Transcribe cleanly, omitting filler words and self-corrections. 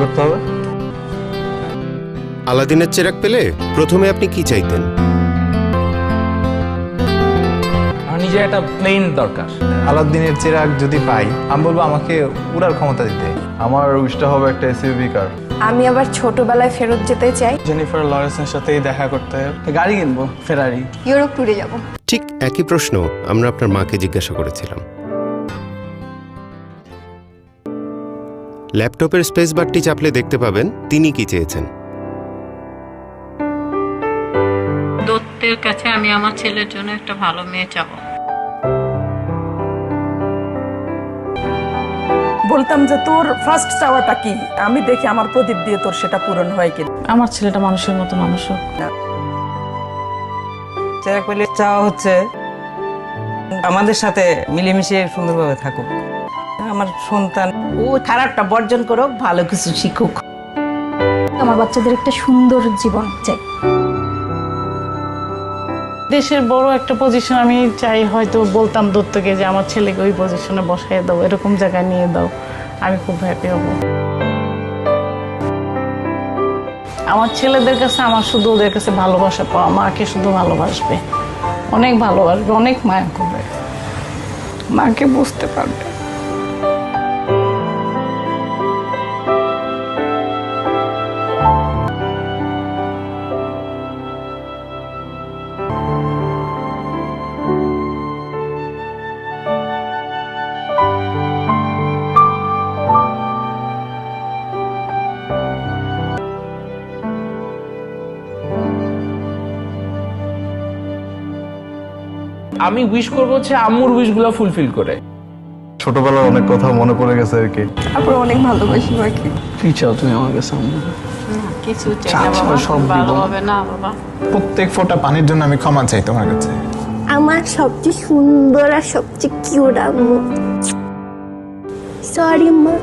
করতে হবে? আলাদিনের চেরাগ পেলে প্রথমে আপনি কি চাইতেন? আমার নিজের একটা প্লেন দরকার। আলাদিনের চেরাগ যদি পাই, আমি বলবো আমাকে উড়ার ক্ষমতা দিতে। আমার উইশটা হবে একটা এসইউভি কার। আমি আবার ছোটবেলায় ফেরত যেতে চাই। জেনিফার লরেন্সের সাথেই দেখা করতে গাড়ি কিনবো, ফেরারি। ইউরোপ ট্যুরে যাব। ঠিক একই প্রশ্ন আমরা আপনার মাকে জিজ্ঞাসা করেছিলাম। ল্যাপটপের স্পেস বারটি চাপলে দেখতে পাবেন তিনি কি চেয়েছেন। দত্তের কাছে আমি আমার ছেলের জন্য একটা ভালো মেয়ে চাবো। বলতাম যে তোর ফার্স্ট চাওয়াটা কি, আমি দেখি আমার প্রদীপ দিয়ে তোর সেটা পূরণ হয় কিনা। আমার ছেলেটা মানুষের মতো মানুষ হোক। চেরাগ পেলে চাওয়া হচ্ছে আমাদের সাথে মিলেমিশে সুন্দরভাবে থাকুক। আমার সন্তান ও খারাপটা বর্জন করুক, ভালো কিছু শিখুক। আমার বাচ্চাদের একটা সুন্দর জীবন চাই। দেশের বড় একটা পজিশন আমি চাই, হয়তো বলতাম দত্তকে যে আমার ছেলেকে ওই পজিশনে বসাই দাও, এরকম জায়গায় নিয়ে দাও, আমি খুব হ্যাপি হব। আমার ছেলেদের কাছে আমার শুধু ওদের কাছে ভালোবাসা পাওয়া, মাকে শুধু ভালোবাসবে, অনেক ভালোবাসবে, অনেক মায়া করবে, মাকে বুঝতে পারবে। আমি উইশ করবো হচ্ছে আম্মুর উইশগুলো ফুলফিল করে। ছোটবেলার অনেক কথা মনে পড়ে গেছে আর কি। তারপর অনেক ভালোবাসি মাকে। কি চাও তুমি আমার কাছে? কিছু চাই না বাবা, সব ভালো হবে না বাবা। প্রত্যেক ফোঁটা পানির জন্য আমি ক্ষমা চাই তোমার কাছে। আমার সবচেয়ে সুন্দর আর সবচেয়ে কিউট আম্মু। সরি মা।